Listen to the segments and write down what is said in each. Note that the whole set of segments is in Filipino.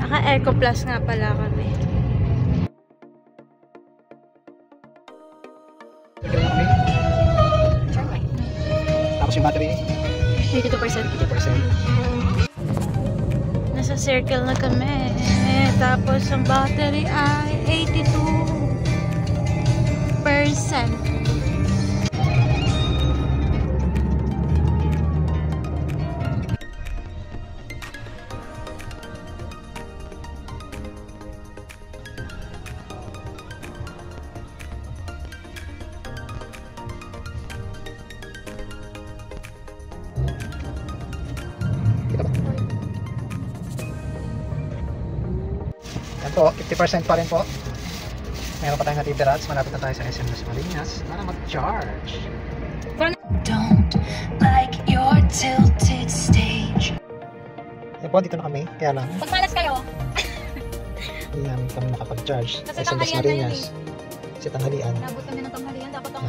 Naka-Eco Plus nga pala kami. Tapos yung battery? 82%. 82%. Nasa circle na kami. Tapos ang battery ay 82%. Yan po, 50% pa rin po. Meron pa tayong natitira at malapit na tayo sa SM Dasmariñas para mag-charge. Don't like your tilted stage. Yan po, dito na kami. Kaya lang, Pagmalas kayo. hindi namin kami nakapag-charge Kasi sa SM tanghalian Dasmariñas. Kasi tanghalian. Nabot kami ng tanghalian. Dapat ang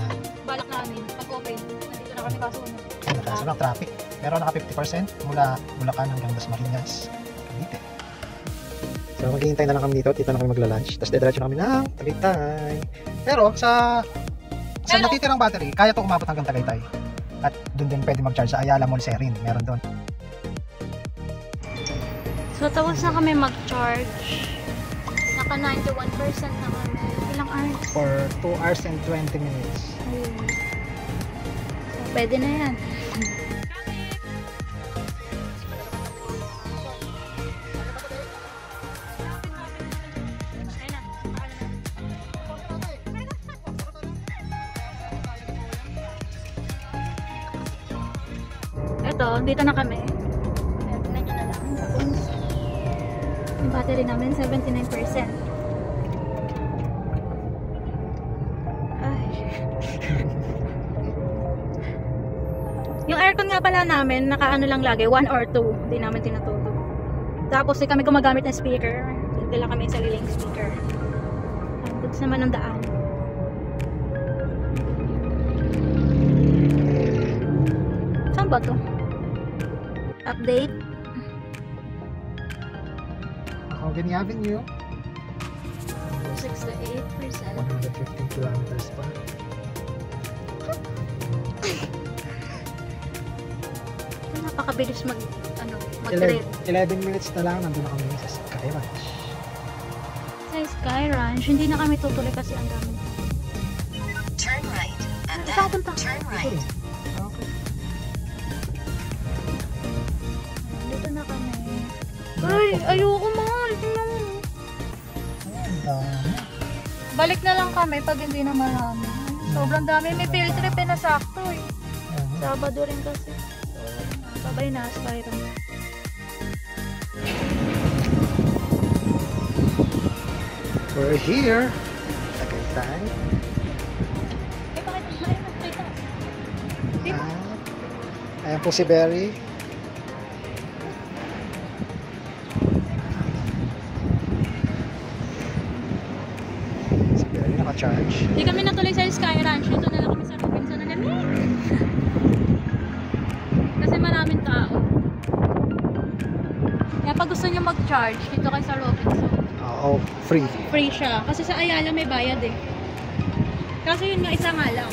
balak namin. Pag-open. Nandito na kami kasunod. Kaso ng traffic. Meron naka 50% mula Bulacan hanggang Dasmariñas. Cavite. So maghihintay na lang kami dito. Dito na kami magla-lunch. Tapos dediretso na kami ng Tagaytay. Pero sa natitirang battery, kaya to umabot hanggang Tagaytay. At doon din pwede mag-charge sa Ayala Mall Serin. Meron doon. So, tapos na kami mag-charge. Naka 91% na kami. Ilang hours? For 2 hours and 20 minutes. Ayun. So, pwede na yan. Ito, dito na kami. Tignan nyo na lang. Tapos, yung battery namin, 79%. Ay. Yung aircon nga pala namin, nakaano lang lagi, 1 or 2. Hindi namin tinatulog. Tapos, di kami gumagamit ng speaker. Hindi lang kami sariling speaker. Tapos naman ang daan. Saan ba to? Update. Mahogany Avenue. 68%. 115 kilometers pa. Napakabilis mag-rate. 11 minutes na lang, nandun na kami sa Sky Ranch. Sa Sky Ranch, hindi na kami tutuloy kasi ang dami. Turn right and Saan then punta? turn right. Okay. Dito na kami. Ay, ayoko mahal. Tingnan mo. Ang dami. Balik na lang kami pag hindi na marami. Sobrang dami. May field trip na sakto eh. Sabado rin kasi. So, babay na, Sky Ranch. We're here. Tagaytay. Eh, bakit ang mahal ng trip? Di ba? Ayan po si Berry. Si Berry naka-charge. Hindi kami natuloy sa Sky Ranch. Dito na lang kami sa Robinson na lamig. Kasi maraming tao. Kaya pag gusto nyo mag-charge, dito kayo sa Robinson. Oo, free. Free siya. Kasi sa Ayala may bayad eh. Kaso yun nga, isa nga lang.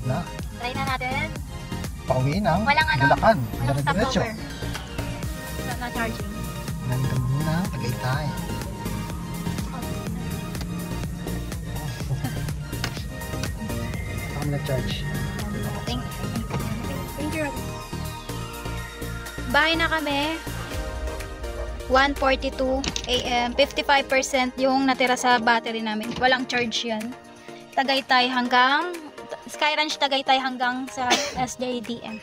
Na. Try na natin. Pauwi ng Walang ano, Bulacan. walang Diretso. stopover. Na charging. Nandun muna, Tagaytay. Ako na-charge. Thank you. Bahay na kami. 1:42 AM. 55% yung natira sa battery namin. Walang charge yan. Tagaytay hanggang Sky Ranch Tagaytay hanggang sa SJDM.